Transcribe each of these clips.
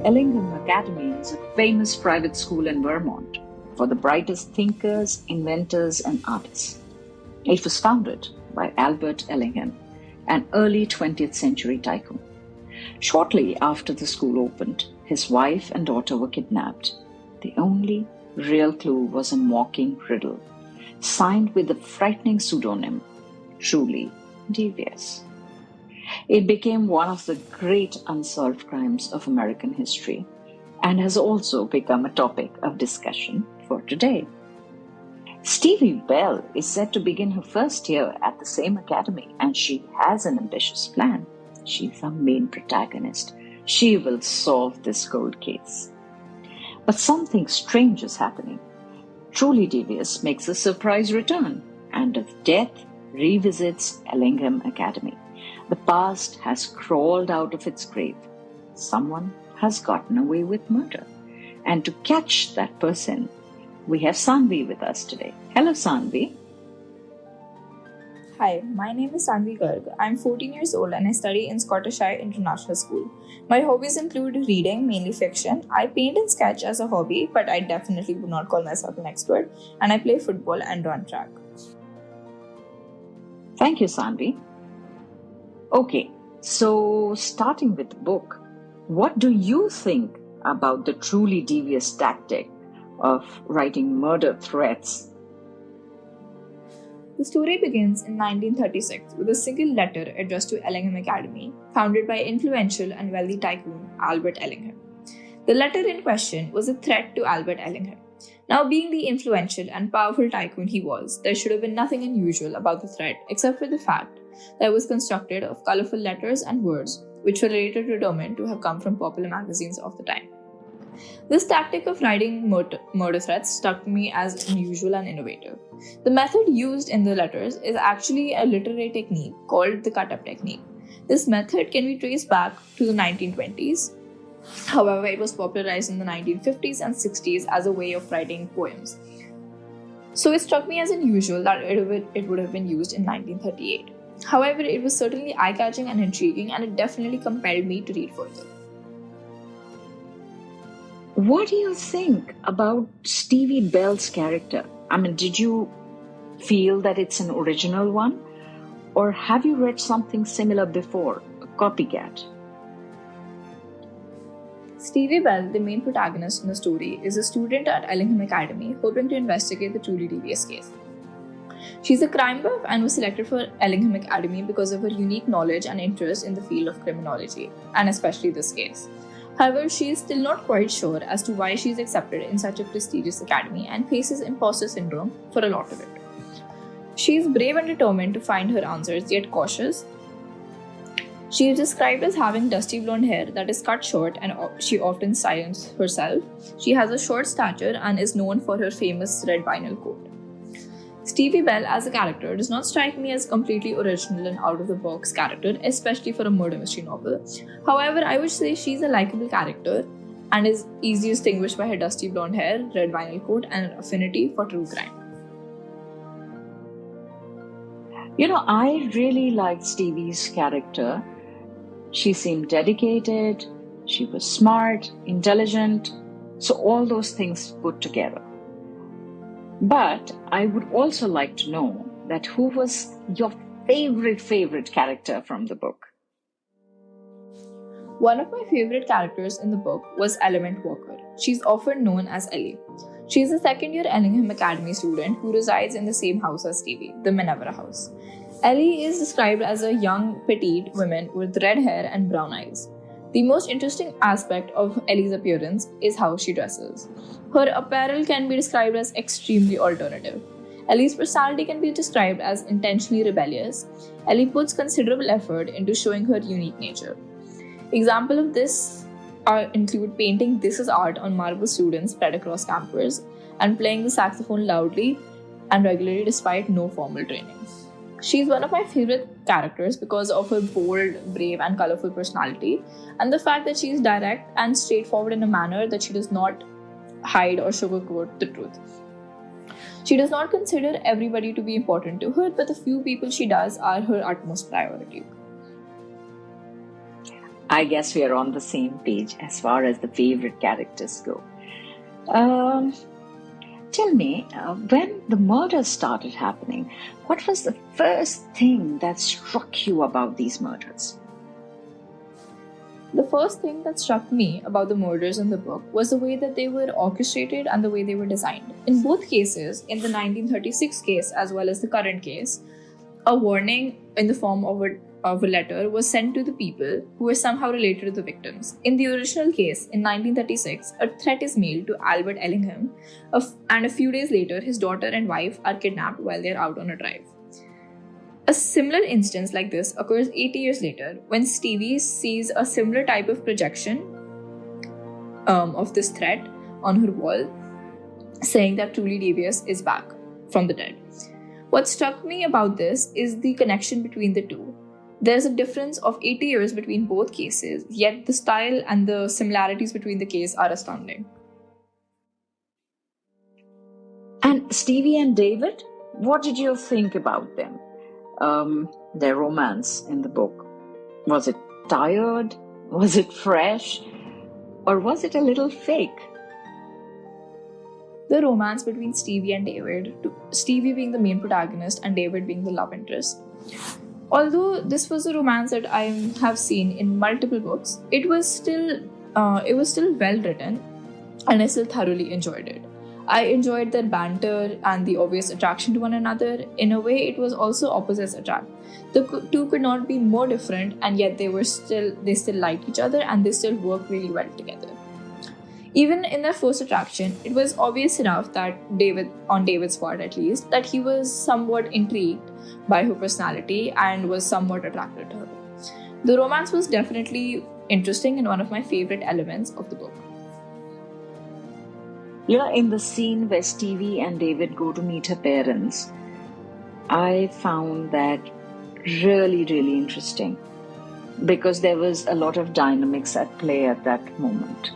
Ellingham Academy is a famous private school in Vermont for the brightest thinkers, inventors, and artists. It was founded by Albert Ellingham, an early 20th century tycoon. Shortly after the school opened, his wife and daughter were kidnapped. The only real clue was a mocking riddle, signed with the frightening pseudonym Truly Devious. It became one of the great unsolved crimes of American history and has also become a topic of discussion for today. Stevie Bell is set to begin her first year at the same academy, and she has an ambitious plan. She's our main protagonist. She will solve this cold case. But something strange is happening. Truly Devious makes a surprise return, and of death revisits Ellingham Academy. The past has crawled out of its grave. Someone has gotten away with murder. And to catch that person, we have Saanvi with us today. Hello, Saanvi. Hi, my name is Saanvi Garg. I'm 14 years old and I study in Scottish International School. My hobbies include reading, mainly fiction. I paint and sketch as a hobby, but I definitely would not call myself an expert. And I play football and run track. Thank you, Saanvi. Okay, so starting with the book, what do you think about the truly devious tactic of writing murder threats? The story begins in 1936 with a single letter addressed to Ellingham Academy, founded by influential and wealthy tycoon Albert Ellingham. The letter in question was a threat to Albert Ellingham. Now, being the influential and powerful tycoon he was, there should have been nothing unusual about the threat except for the fact that it was constructed of colorful letters and words which were later determined to have come from popular magazines of the time. This tactic of writing murder threats struck me as unusual and innovative. The method used in the letters is actually a literary technique called the cut-up technique. This method can be traced back to the 1920s. However, it was popularized in the 1950s and 60s as a way of writing poems. So it struck me as unusual that it would have been used in 1938. However, it was certainly eye-catching and intriguing, and it definitely compelled me to read further. What do you think about Stevie Bell's character? I mean, did you feel that it's an original one? Or have you read something similar before, a copycat? Stevie Bell, the main protagonist in the story, is a student at Ellingham Academy hoping to investigate the Truly Devious case. She's a crime buff and was selected for Ellingham Academy because of her unique knowledge and interest in the field of criminology, and especially this case. However, she is still not quite sure as to why she is accepted in such a prestigious academy and faces imposter syndrome for a lot of it. She is brave and determined to find her answers, yet cautious. She is described as having dusty blonde hair that is cut short, and she often styles herself. She has a short stature and is known for her famous red vinyl coat. Stevie Bell as a character does not strike me as completely original and out-of-the-box character, especially for a murder mystery novel. However, I would say she's a likable character and is easily distinguished by her dusty blonde hair, red vinyl coat, and an affinity for true crime. You know, I really liked Stevie's character. She seemed dedicated, she was smart, intelligent, so all those things put together. But I would also like to know that who was your favorite character from the book? One of my favorite characters in the book was Element Walker. She's often known as Ellie. She's a second-year Ellingham Academy student who resides in the same house as Stevie, the Minerva house. Ellie is described as a young, petite woman with red hair and brown eyes. The most interesting aspect of Ellie's appearance is how she dresses. Her apparel can be described as extremely alternative. Ellie's personality can be described as intentionally rebellious. Ellie puts considerable effort into showing her unique nature. Examples of this include painting "This is art" on marble students spread across campus and playing the saxophone loudly and regularly despite no formal training. She's one of my favorite characters because of her bold, brave, and colorful personality, and the fact that she is direct and straightforward in a manner that she does not hide or sugarcoat the truth. She does not consider everybody to be important to her, but the few people she does are her utmost priority. I guess we are on the same page as far as the favorite characters go. Um, Tell me, when the murders started happening, what was the first thing that struck you about these murders? The first thing that struck me about the murders in the book was the way that they were orchestrated and the way they were designed. In both cases, in the 1936 case as well as the current case, a warning in the form of a letter was sent to the people who were somehow related to the victims. In the original case, in 1936, a threat is mailed to Albert Ellingham, and a few days later, his daughter and wife are kidnapped while they are out on a drive. A similar instance like this occurs 80 years later when Stevie sees a similar type of projection of this threat on her wall, saying that Truly Devious is back from the dead. What struck me about this is the connection between the two. There's a difference of 80 years between both cases, yet the style and the similarities between the cases are astounding. And Stevie and David, what did you think about them? Their romance in the book. Was it tired? Was it fresh? Or was it a little fake? The romance between Stevie and David, Stevie being the main protagonist and David being the love interest. Although this was a romance that I have seen in multiple books, it was still well written, and I still thoroughly enjoyed it. I enjoyed their banter and the obvious attraction to one another. In a way, it was also opposites attract. The two could not be more different, and yet they still liked each other and they still worked really well together. Even in their first attraction, it was obvious enough that on David's part at least, that he was somewhat intrigued by her personality and was somewhat attracted to her. The romance was definitely interesting and one of my favorite elements of the book. In the scene where Stevie and David go to meet her parents, I found that really, really interesting because there was a lot of dynamics at play at that moment.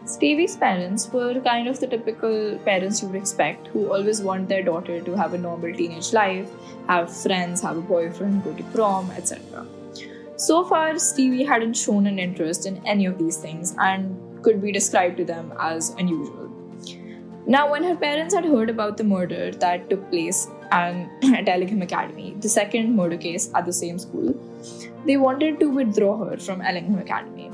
Stevie's parents were kind of the typical parents you would expect, who always want their daughter to have a normal teenage life, have friends, have a boyfriend, go to prom, etc. So far, Stevie hadn't shown an interest in any of these things and could be described to them as unusual. Now, when her parents had heard about the murder that took place at Ellingham Academy, the second murder case at the same school, they wanted to withdraw her from Ellingham Academy.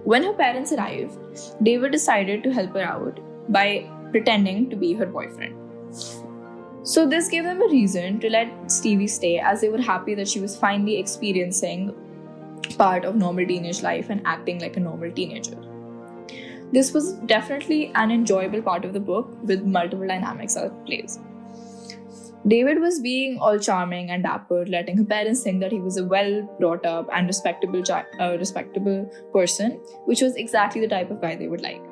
When her parents arrived, David decided to help her out by pretending to be her boyfriend. So this gave them a reason to let Stevie stay, as they were happy that she was finally experiencing part of normal teenage life and acting like a normal teenager. This was definitely an enjoyable part of the book with multiple dynamics at play. David was being all charming and dapper, letting her parents think that he was a well-brought-up and respectable person, which was exactly the type of guy they would like.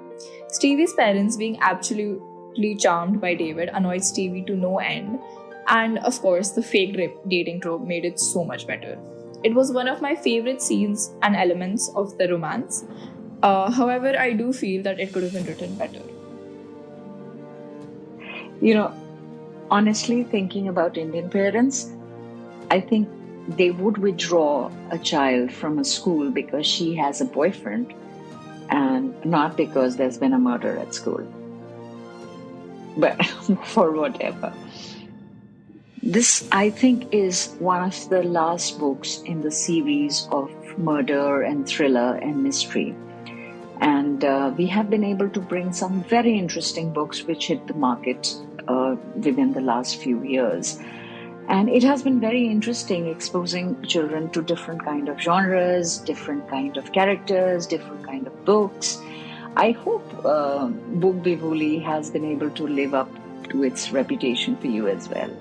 Stevie's parents, being absolutely charmed by David, annoyed Stevie to no end, and of course, the fake dating trope made it so much better. It was one of my favorite scenes and elements of the romance. However, I do feel that it could have been written better. Honestly, thinking about Indian parents, I think they would withdraw a child from a school because she has a boyfriend and not because there's been a murder at school. But for whatever. This, I think, is one of the last books in the series of murder and thriller and mystery. And we have been able to bring some very interesting books which hit the market within the last few years. And it has been very interesting exposing children to different kind of genres, different kind of characters, different kind of books. I hope Bookbibuli has been able to live up to its reputation for you as well.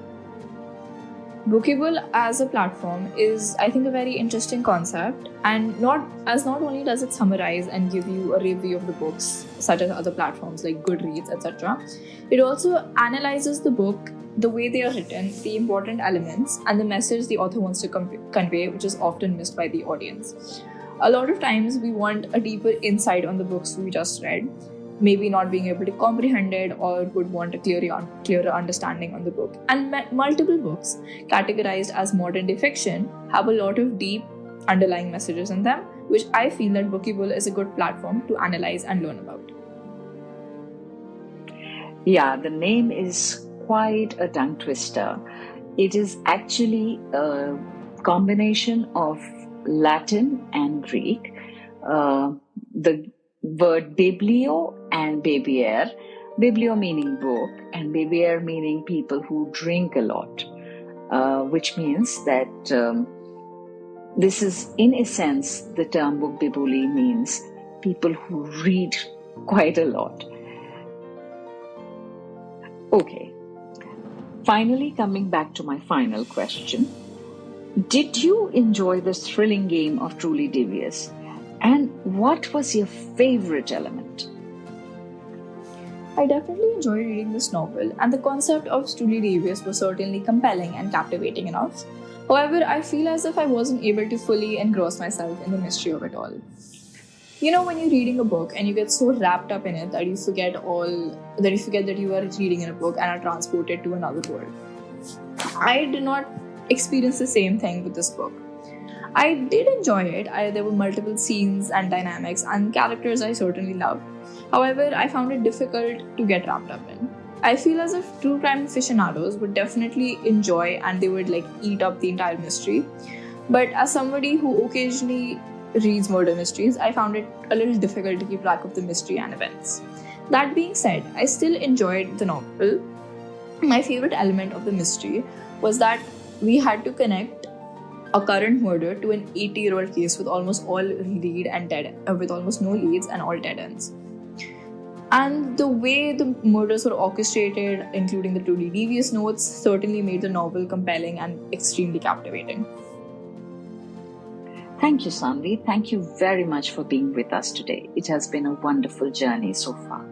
Bookable as a platform is, I think, a very interesting concept, and not only does it summarize and give you a review of the books, such as other platforms like Goodreads, etc., it also analyzes the book, the way they are written, the important elements, and the message the author wants to convey, which is often missed by the audience. A lot of times we want a deeper insight on the books we just read, maybe not being able to comprehend it, or would want a clearer understanding on the book. And multiple books, categorized as modern day fiction, have a lot of deep underlying messages in them, which I feel that Bookybul is a good platform to analyze and learn about. Yeah, the name is quite a tongue twister. It is actually a combination of Latin and Greek. The word biblio and babier, biblio meaning book and babier meaning people who drink a lot, which means that this is, in a sense, the term Bookbibuli means people who read quite a lot. Okay, finally coming back to my final question. Did you enjoy the thrilling game of Truly Devious? And what was your favorite element? I definitely enjoyed reading this novel, and the concept of Truly Devious was certainly compelling and captivating enough. However, I feel as if I wasn't able to fully engross myself in the mystery of it all. You know, when you're reading a book and you get so wrapped up in it that you forget that you are reading in a book and are transported to another world. I did not experience the same thing with this book. I did enjoy it. There were multiple scenes and dynamics and characters I certainly loved. However, I found it difficult to get wrapped up in. I feel as if true crime aficionados would definitely enjoy and they would eat up the entire mystery. But as somebody who occasionally reads murder mysteries, I found it a little difficult to keep track of the mystery and events. That being said, I still enjoyed the novel. My favorite element of the mystery was that we had to connect a current murder to an 80-year-old case with almost all reread and with almost no leads and all dead ends. And the way the murders were orchestrated, including the Truly Devious notes, certainly made the novel compelling and extremely captivating. Thank you, Saanvi. Thank you very much for being with us today. It has been a wonderful journey so far.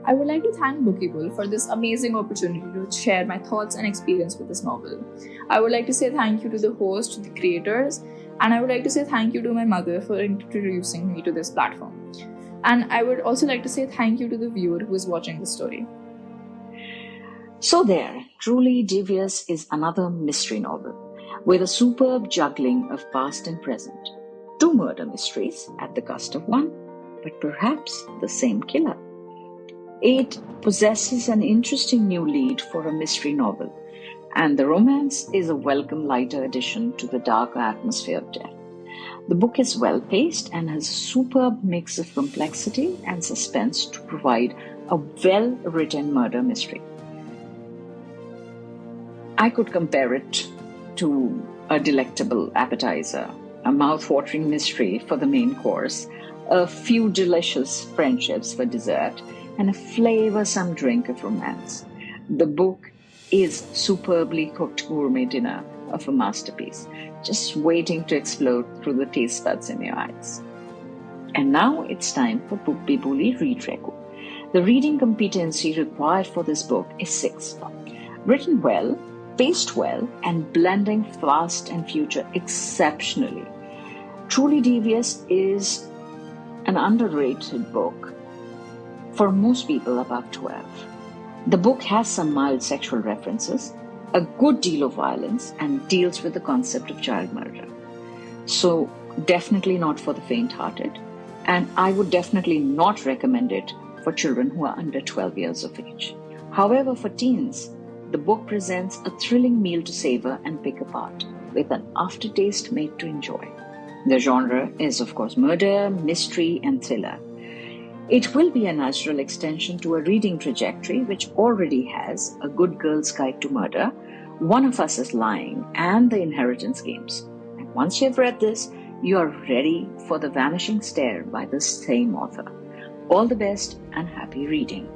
I would like to thank Bookybul for this amazing opportunity to share my thoughts and experience with this novel. I would like to say thank you to the host, to the creators, and I would like to say thank you to my mother for introducing me to this platform. And I would also like to say thank you to the viewer who is watching this story. So there, Truly Devious is another mystery novel with a superb juggling of past and present. Two murder mysteries at the cusp of one, but perhaps the same killer. It possesses an interesting new lead for a mystery novel, and the romance is a welcome lighter addition to the darker atmosphere of death. The book is well-paced and has a superb mix of complexity and suspense to provide a well-written murder mystery. I could compare it to a delectable appetizer, a mouth-watering mystery for the main course, a few delicious friendships for dessert, and a flavoursome drink of romance. The book is superbly cooked gourmet dinner of a masterpiece, just waiting to explode through the taste buds in your eyes. And now it's time for Bookbibuli Read Reco. The reading competency required for this book is 6. Written well, paced well, and blending fast and future exceptionally. Truly Devious is an underrated book for most people above 12. The book has some mild sexual references, a good deal of violence, and deals with the concept of child murder. So definitely not for the faint-hearted, and I would definitely not recommend it for children who are under 12 years of age. However, for teens, the book presents a thrilling meal to savor and pick apart, with an aftertaste made to enjoy. The genre is, of course, murder, mystery, and thriller. It will be a natural extension to a reading trajectory which already has A Good Girl's Guide to Murder, One of Us is Lying, and The Inheritance Games. And once you've read this, you are ready for The Vanishing Stair by the same author. All the best and happy reading.